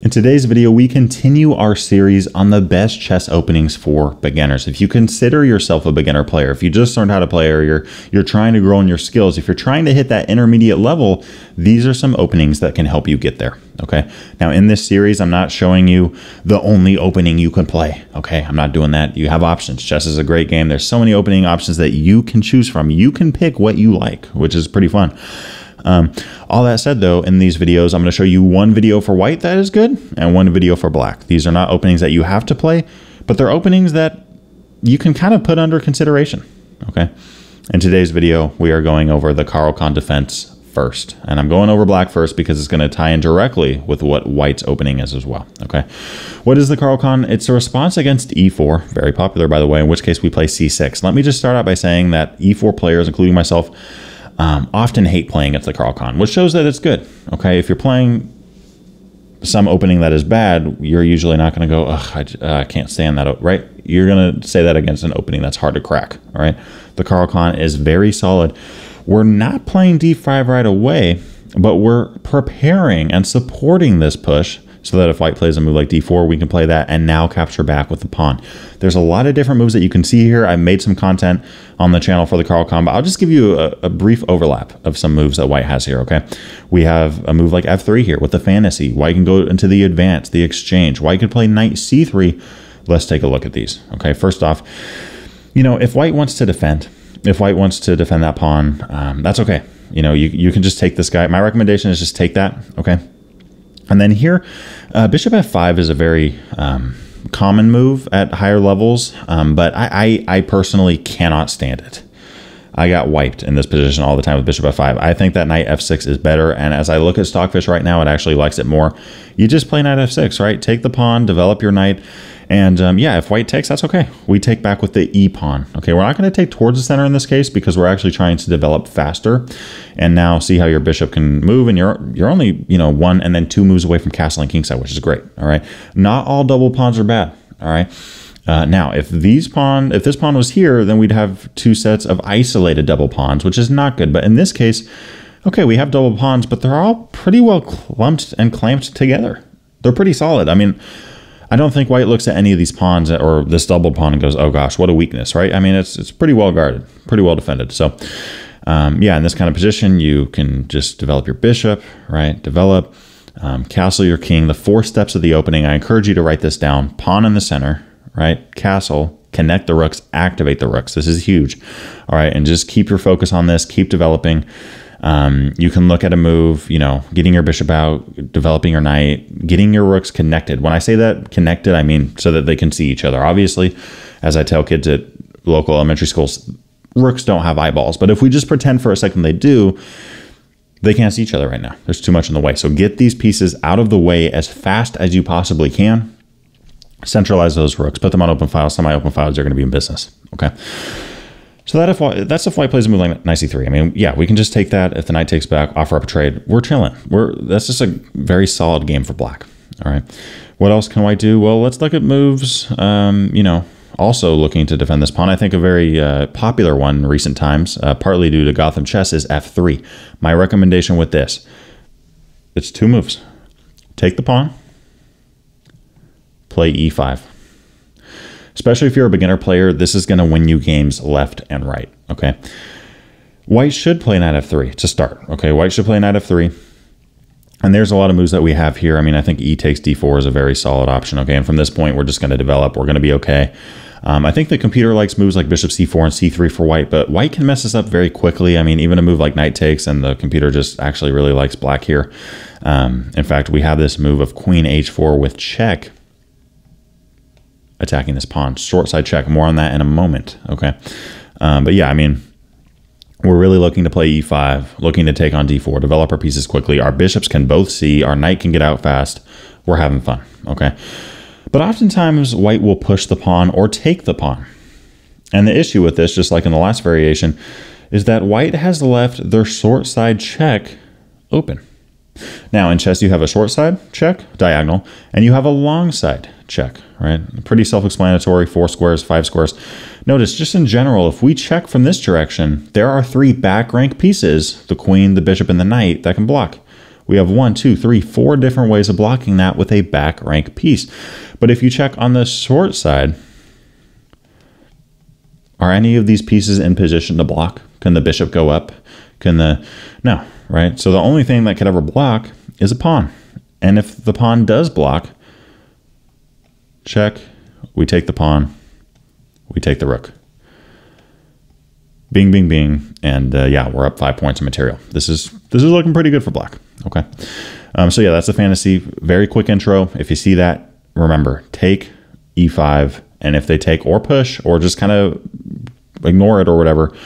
In today's video, we continue our series on the best chess openings for beginners. If you consider yourself a beginner player, if you just learned how to play, or you're trying to grow in your skills, if you're trying to hit that intermediate level, these are some openings that can help you get there. Okay. Now in this series, I'm not showing you the only opening you can play. Okay. I'm not doing that. You have options. Chess is a great game. There's so many opening options that you can choose from. You can pick what you like, which is pretty fun. All that said, though, in these videos, I'm going to show you one video for white that is good and one video for black. These are not openings that you have to play, but they're openings that you can kind of put under consideration. Okay. In today's video, we are going over the Caro-Kann Defense first, and I'm going over black first because it's going to tie in directly with what white's opening is as well. Okay. What is the Caro-Kann? It's a response against e4, very popular, by the way, in which case we play c6. Let me just start out by saying that e4 players, including myself, often hate playing against the Caro-Kann, which shows that it's good. Okay, if you're playing some opening that is bad, you're usually not going to go, ugh, I can't stand that, right? You're going to say that against an opening that's hard to crack, all right? The Caro-Kann is very solid. We're not playing d5 right away, but we're preparing and supporting this push so that if white plays a move like d4, we can play that and now capture back with the pawn. There's a lot of different moves that you can see here. I've made some content on the channel for the Caro-Kann, but I'll just give you a brief overlap of some moves that white has here, okay? We have a move like f3 here with the fantasy. White can go into the advance, the exchange. White can play knight c3. Let's take a look at these, okay? First off, you know, if white wants to defend, that pawn, that's okay. You know, you can just take this guy. My recommendation is just take that, okay? And then here, bishop f5 is a very common move at higher levels, but I personally cannot stand it. I got wiped in this position all the time with bishop f5. I think that knight f6 is better, and as I look at Stockfish right now, it actually likes it more. You just play knight f6, right? Take the pawn, develop your knight, and yeah, if white takes, that's okay. We take back with the e pawn. Okay, we're not going to take towards the center in this case because we're actually trying to develop faster. And now see how your bishop can move, and you're only, you know, 1 and then 2 moves away from castling kingside, which is great. All right, not all double pawns are bad. All right. Now, if this pawn was here, then we'd have 2 sets of isolated double pawns, which is not good. But in this case, okay, we have double pawns, but they're all pretty well clumped and clamped together. They're pretty solid. I mean, I don't think white looks at any of these pawns or this double pawn and goes, oh gosh, what a weakness, right? I mean, it's pretty well guarded, pretty well defended. So yeah, in this kind of position, you can just develop your bishop, right? Develop, castle your king, the 4 steps of the opening. I encourage you to write this down. Pawn in the center, right? Castle, connect the rooks, activate the rooks. This is huge. All right, and just keep your focus on this, keep developing. You can look at a move, you know, getting your bishop out, developing your knight, getting your rooks connected. When I say that connected, I mean so that they can see each other. Obviously, as I tell kids at local elementary schools, rooks don't have eyeballs. But if we just pretend for a second they do, they can't see each other right now. There's too much in the way. So get these pieces out of the way as fast as you possibly can. Centralize those rooks. Put them on open files, semi-open files. They're going to be in business. Okay. So that's if white plays a move like knight c3. I mean, yeah, we can just take that. If the knight takes back, offer up a trade. We're chilling. That's just a very solid game for black. All right. What else can white do? Well, let's look at moves, you know, also looking to defend this pawn. I think a very popular one in recent times, partly due to Gotham chess, is f3. My recommendation with this, it's 2 moves. Take the pawn, play e5. Especially if you're a beginner player, this is going to win you games left and right, okay? White should play knight f3 to start, okay? White should play knight f3. And there's a lot of moves that we have here. I mean, I think e takes d4 is a very solid option, okay? And from this point, we're just going to develop. We're going to be okay. I think the computer likes moves like bishop c4 and c3 for white, but white can mess this up very quickly. I mean, even a move like knight takes, and the computer just actually really likes black here. In fact, we have this move of queen h4 with check, attacking this pawn. Short side check. More on that in a moment, okay? But yeah, I mean, we're really looking to play e5, looking to take on d4, develop our pieces quickly. Our bishops can both see. Our knight can get out fast. We're having fun, okay? But oftentimes, white will push the pawn or take the pawn. And the issue with this, just like in the last variation, is that white has left their short side check open. Now, in chess, you have a short side check, diagonal, and you have a long side check, right? Pretty self-explanatory, 4 squares, 5 squares. Notice, just in general, if we check from this direction, there are 3 back rank pieces, the queen, the bishop, and the knight, that can block. we have 1, 2, 3, 4 different ways of blocking that with a back rank piece. But if you check on the short side, are any of these pieces in position to block? Can the bishop go up? No, right? So the only thing that could ever block is a pawn. And if the pawn does block, check, we take the pawn, we take the rook. Bing, bing, bing, and yeah, we're up 5 points of material. This is looking pretty good for black. Okay, so yeah, that's the fantasy. Very quick intro. If you see that, remember, take e5, and if they take or push or just kind of ignore it or whatever,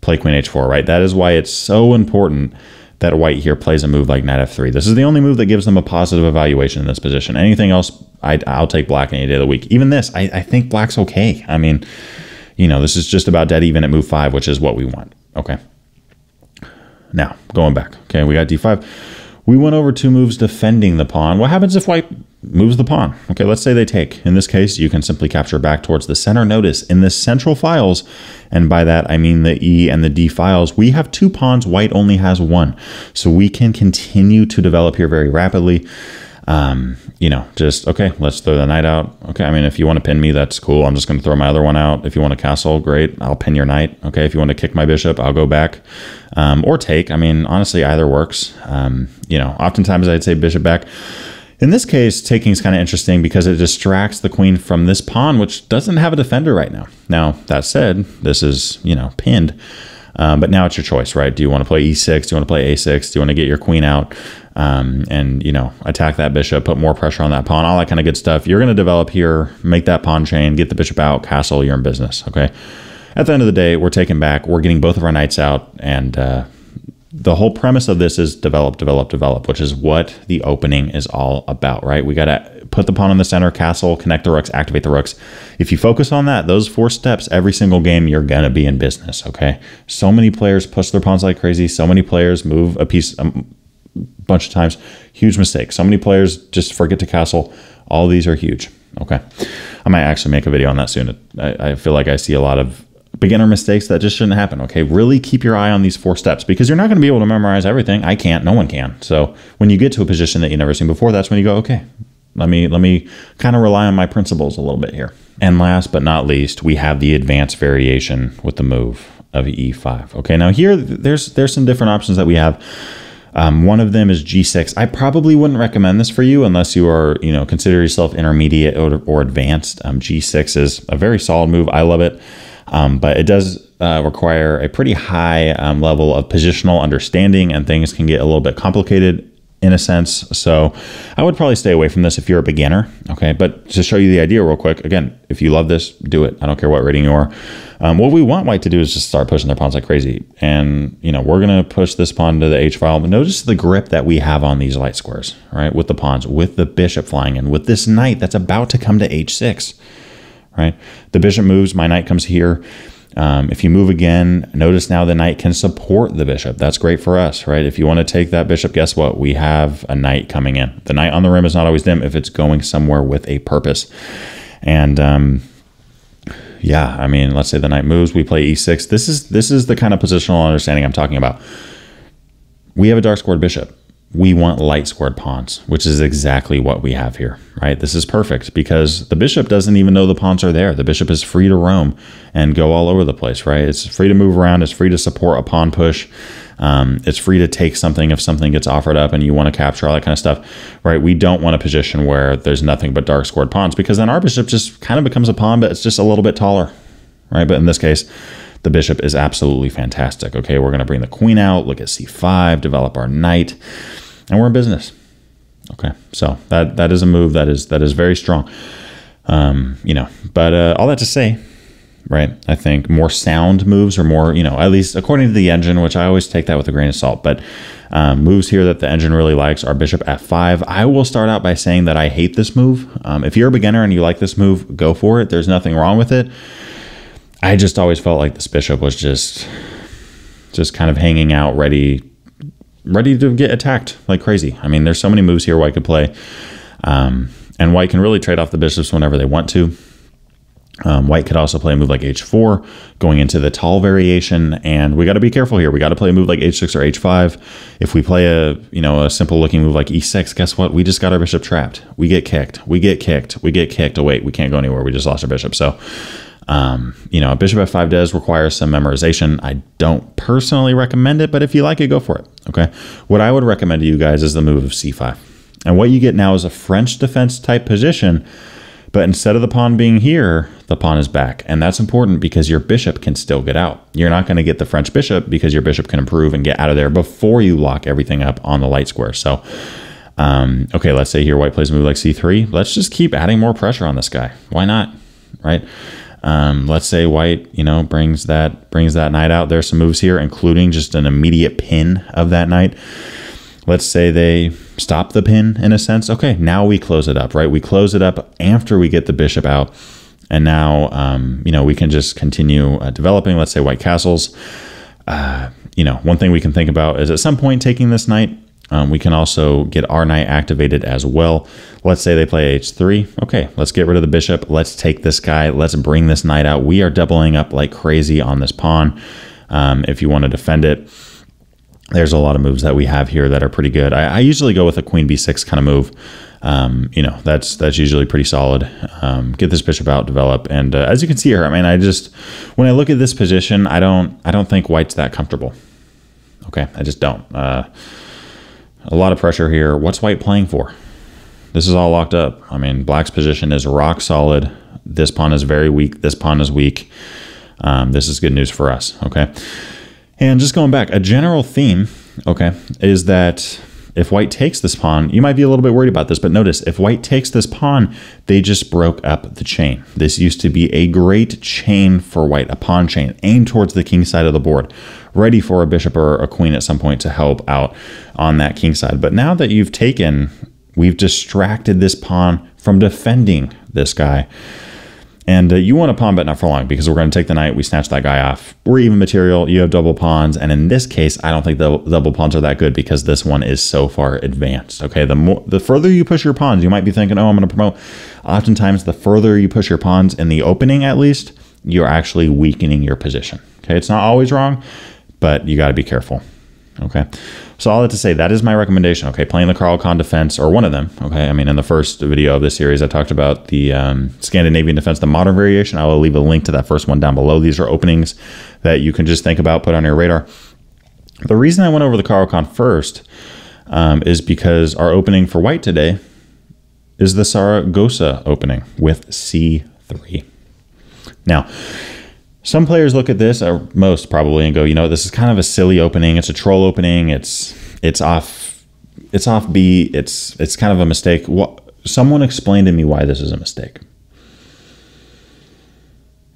play queen h4, right? That is why it's so important that white here plays a move like knight f3. This is the only move that gives them a positive evaluation in this position. Anything else, I'll take black any day of the week. Even this, I think black's okay. I mean, you know, this is just about dead even at move 5, which is what we want. Okay. Now, going back. Okay, we got d5. We went over 2 moves defending the pawn. What happens if white moves the pawn? Okay, let's say they take. In this case, you can simply capture back towards the center. Notice in the central files, and by that I mean the E and the D files, we have 2 pawns, white only has 1. So we can continue to develop here very rapidly. You know, just, okay, let's throw the knight out. Okay, I mean, if you want to pin me, that's cool. I'm just going to throw my other one out. If you want to castle, great. I'll pin your knight. Okay, if you want to kick my bishop, I'll go back. Or take. I mean, honestly, either works. You know, oftentimes I'd say bishop back. In this case, taking is kind of interesting because it distracts the queen from this pawn, which doesn't have a defender right now. Now, that said, this is, you know, pinned. But now it's your choice, right? Do you want to play e6? Do you want to play a6? Do you want to get your queen out and, you know, attack that bishop, put more pressure on that pawn, all that kind of good stuff? You're going to develop here, make that pawn chain, get the bishop out, castle, you're in business, okay? At the end of the day, we're taking back, we're getting both of our knights out, and the whole premise of this is develop, develop, develop, which is what the opening is all about, right? We got to put the pawn in the center, castle, connect the rooks, activate the rooks. If you focus on that, those 4 steps, every single game, you're going to be in business, okay? So many players push their pawns like crazy. So many players move a piece a bunch of times. Huge mistake. So many players just forget to castle. All these are huge, okay? I might actually make a video on that soon. I feel like I see a lot of beginner mistakes that just shouldn't happen, okay? Really keep your eye on these 4 steps because you're not going to be able to memorize everything. I can't. No one can. So when you get to a position that you've never seen before, that's when you go, okay, let me kind of rely on my principles a little bit here. And last but not least, we have the advanced variation with the move of e5. Okay, now here, there's some different options that we have. One of them is g6. I probably wouldn't recommend this for you unless you are, you know, consider yourself intermediate or advanced. G6 is a very solid move. I love it. But it does require a pretty high level of positional understanding, and things can get a little bit complicated in a sense. So I would probably stay away from this if you're a beginner. Okay, but to show you the idea real quick, again, if you love this, do it. I don't care what rating you are. What we want white to do is just start pushing their pawns like crazy. And, you know, we're going to push this pawn to the H file. But notice the grip that we have on these light squares, right? With the pawns, with the bishop flying in, with this knight that's about to come to H6. Right? The bishop moves, my knight comes here. If you move again, notice now the knight can support the bishop. That's great for us, right? If you want to take that bishop, guess what? We have a knight coming in. The knight on the rim is not always dim if it's going somewhere with a purpose. And yeah, I mean, let's say the knight moves, we play e6. This is the kind of positional understanding I'm talking about. We have a dark squared bishop. We want light squared pawns, which is exactly what we have here, right? This is perfect because the bishop doesn't even know the pawns are there. The bishop is free to roam and go all over the place, right? It's free to move around. It's free to support a pawn push. It's free to take something if something gets offered up and you want to capture all that kind of stuff, right? We don't want a position where there's nothing but dark squared pawns because then our bishop just kind of becomes a pawn, but it's just a little bit taller, right? But in this case, the bishop is absolutely fantastic. Okay, we're going to bring the queen out, look at c5, develop our knight, and we're in business. Okay, so that is a move that is very strong. You know, but all that to say, right? I think more sound moves are more, you know, at least according to the engine, which I always take that with a grain of salt. But moves here that the engine really likes are bishop f5. I will start out by saying that I hate this move. If you're a beginner and you like this move, go for it. There's nothing wrong with it. I just always felt like this bishop was just kind of hanging out, ready to get attacked like crazy. I mean, there's so many moves here white could play, and white can really trade off the bishops whenever they want to. White could also play a move like h4, going into the tall variation, and we got to be careful here. We got to play a move like h6 or h5. If we play a simple looking move like e6, guess what? We just got our bishop trapped. We get kicked. We get kicked. We get kicked. Oh wait, we can't go anywhere. We just lost our bishop. So, a bishop f5 does require some memorization. I don't personally recommend it, but if you like it, go for it. Okay. What I would recommend to you guys is the move of c5, and what you get now is a French defense type position. But instead of the pawn being here, the pawn is back. And that's important because your bishop can still get out. You're not going to get the French bishop because your bishop can improve and get out of there before you lock everything up on the light square. So, okay, let's say here White plays a move like c3. Let's just keep adding more pressure on this guy. Why not, right? Let's say White, brings that knight out. There's some moves here, including just an immediate pin of that knight. Let's say they stop the pin in a sense. Okay, now we close it up, right? We close it up after we get the bishop out. And now, we can just continue developing. Let's say White castles. One thing we can think about is at some point taking this knight, we can also get our knight activated as well. Let's say they play h3. Okay, let's get rid of the bishop. Let's take this guy. Let's bring this knight out. We are doubling up like crazy on this pawn if you want to defend it. There's a lot of moves that we have here that are pretty good. I usually go with a queen b6 kind of move. That's usually pretty solid. Get this bishop out, develop, and as you can see here, I mean, when I look at this position, I don't think White's that comfortable. Okay, I just don't. A lot of pressure here. What's White playing for? This is all locked up. I mean, Black's position is rock solid. This pawn is very weak. This pawn is weak. This is good news for us. Okay. And just going back, a general theme, okay, is that if White takes this pawn, you might be a little bit worried about this, but notice, if White takes this pawn, they just broke up the chain. This used to be a great chain for White, a pawn chain, aimed towards the king side of the board, ready for a bishop or a queen at some point to help out on that king side. But now that you've taken, we've distracted this pawn from defending this guy. And you want a pawn bet not for long because we're going to take the knight, we snatch that guy off. We're even material, you have double pawns, and in this case, I don't think the double pawns are that good because this one is so far advanced. Okay, the further you push your pawns, you might be thinking, oh, I'm going to promote. Oftentimes, the further you push your pawns in the opening, at least, you're actually weakening your position. Okay, it's not always wrong, but you got to be careful. Okay, so all that to say, that is my recommendation. Okay, playing the Caro-Kann defense, or one of them. Okay, I mean, in the first video of this series, I talked about the Scandinavian defense, the modern variation. I will leave a link to that first one down below. These are openings that you can just think about, put on your radar. The reason I went over the Caro-Kann first is because our opening for White today is the Saragossa opening with c3. Now, some players look at this, or most probably, and go, this is kind of a silly opening. It's a troll opening. It's off beat. It's kind of a mistake. Someone explain to me why this is a mistake.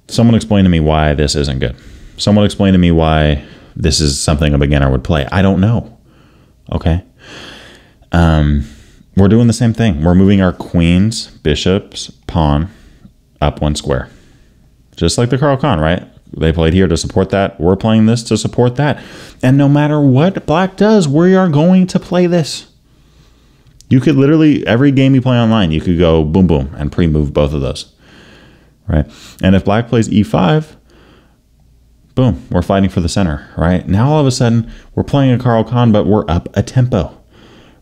Someone explain to me why this isn't good. Someone explain to me why this is something a beginner would play. I don't know. Okay. We're doing the same thing. We're moving our queens, bishops, pawn up one square. Just like the Caro-Kann, right? They played here to support that. We're playing this to support that. And no matter what Black does, we are going to play this. You could literally, every game you play online, you could go boom, boom, and pre-move both of those, right? And if Black plays e5, boom, we're fighting for the center, right? Now all of a sudden, we're playing a Caro-Kann, but we're up a tempo,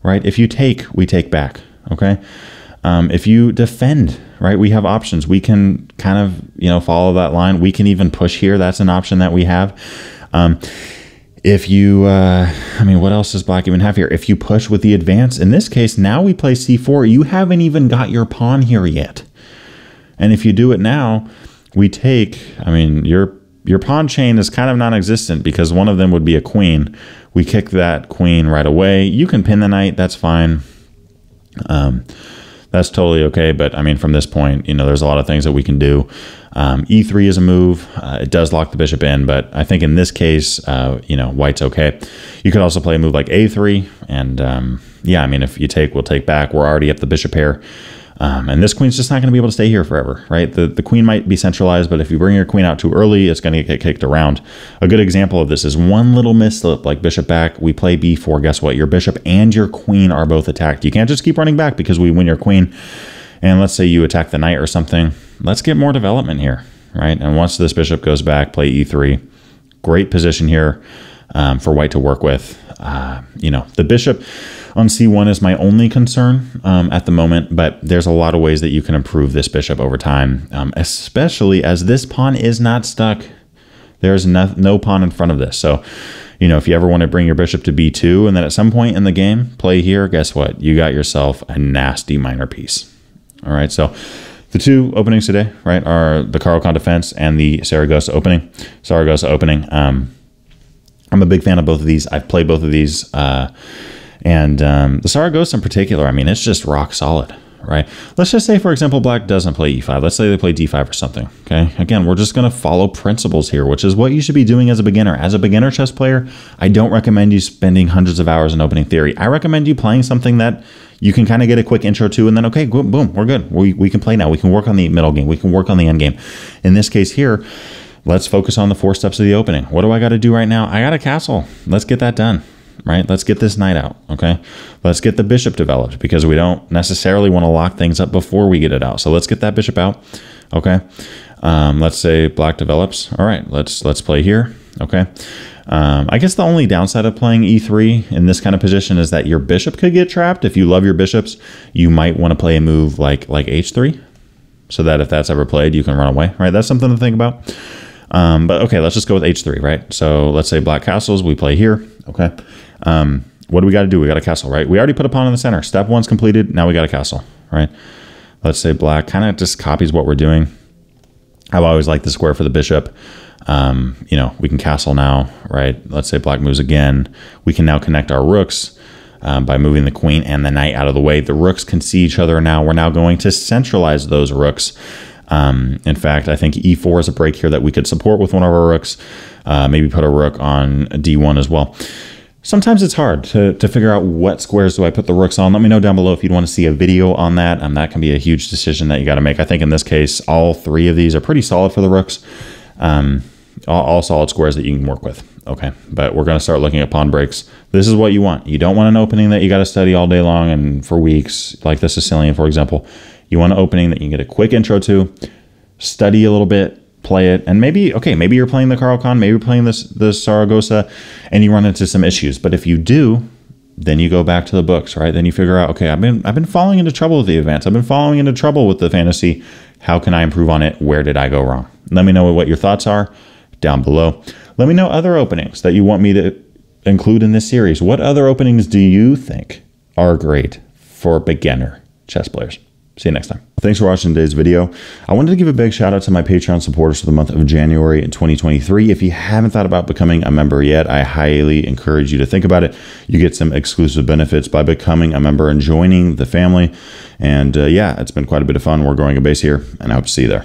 right? If you take, we take back, okay? If you defend, right, we have options. We can kind of, follow that line. We can even push here. That's an option that we have. If you, what else does Black even have here? If you push with the advance, in this case, now we play c4. You haven't even got your pawn here yet. And if you do it now, we take, your pawn chain is kind of non-existent because one of them would be a queen. We kick that queen right away. You can pin the knight. That's fine. That's totally okay, but from this point, there's a lot of things that we can do. E3 is a move. It does lock the bishop in, but I think in this case, White's okay. You could also play a move like A3, and if you take, we'll take back. We're already up the bishop pair. And this queen's just not going to be able to stay here forever, right? The queen might be centralized, but if you bring your queen out too early, it's going to get kicked around. A good example of this is one little misslip, like bishop back, we play b4. Guess what? Your bishop and your queen are both attacked. You can't just keep running back because we win your queen. And let's say you attack the knight or something. let's get more development here, right? And once this bishop goes back, play e3. Great position here for white to work with. You know, the bishop on c1 is my only concern at the moment, but there's a lot of ways that you can improve this bishop over time, especially as this pawn is not stuck. There's no pawn in front of this. So, you know, if you ever want to bring your bishop to b2 and then at some point in the game play here, guess what? You got yourself a nasty minor piece. All right, so the two openings today, right, are the Caro-Kann Defense and the Saragossa Opening. Saragossa Opening. I'm a big fan of both of these. I've played both of these. And the Saragossa in particular, I mean, it's just rock solid, right? Let's just say, for example, black doesn't play e5. Let's say they play d5 or something, okay? Again, we're just going to follow principles here, which is what you should be doing as a beginner. As a beginner chess player, I don't recommend you spending hundreds of hours in opening theory. I recommend you playing something that you can kind of get a quick intro to, and then, okay, boom, we're good. We can play now. We can work on the middle game. We can work on the end game. In this case here, let's focus on the 4 steps of the opening. What do I got to do right now? I got a castle. Let's get that done, right? Let's get this knight out, okay? Let's get the bishop developed because we don't necessarily want to lock things up before we get it out. So let's get that bishop out, okay? Let's say black develops. All right, let's play here, okay? I guess the only downside of playing e3 in this kind of position is that your bishop could get trapped. If you love your bishops, you might want to play a move like h3 so that if that's ever played, you can run away, right? That's something to think about. But okay, let's just go with h3, right? So let's say black castles, we play here, okay? What do we got to do? We got a castle, right? We already put a pawn in the center. Step 1's completed. Now we got a castle, right? Let's say black kind of just copies what we're doing. I've always liked the square for the bishop. You know, we can castle now, right? Let's say black moves again. We can now connect our rooks by moving the queen and the knight out of the way. The rooks can see each other now. We're now going to centralize those rooks. In fact, I think e4 is a break here that we could support with one of our rooks. Maybe put a rook on d1 as well. Sometimes it's hard to figure out what squares do I put the rooks on. Let me know down below if you'd want to see a video on that. That can be a huge decision that you got to make. I think in this case, all 3 of these are pretty solid for the rooks. All solid squares that you can work with. Okay, but we're going to start looking at pawn breaks. This is what you want. You don't want an opening that you got to study all day long and for weeks, like the Sicilian, for example. You want an opening that you can get a quick intro to, study a little bit, play it, and maybe, okay, maybe you're playing the Caro-Kann, maybe you're playing the Saragossa, and you run into some issues. But if you do, then you go back to the books, right? Then you figure out, okay, I've been falling into trouble with the advance. I've been falling into trouble with the fantasy. How can I improve on it? Where did I go wrong? Let me know what your thoughts are down below. Let me know other openings that you want me to include in this series. What other openings do you think are great for beginner chess players? See you next time. Thanks for watching today's video. I wanted to give a big shout out to my Patreon supporters for the month of January in 2023. If you haven't thought about becoming a member yet, I highly encourage you to think about it. You get some exclusive benefits by becoming a member and joining the family. And yeah, it's been quite a bit of fun. We're growing a base here, and I hope to see you there.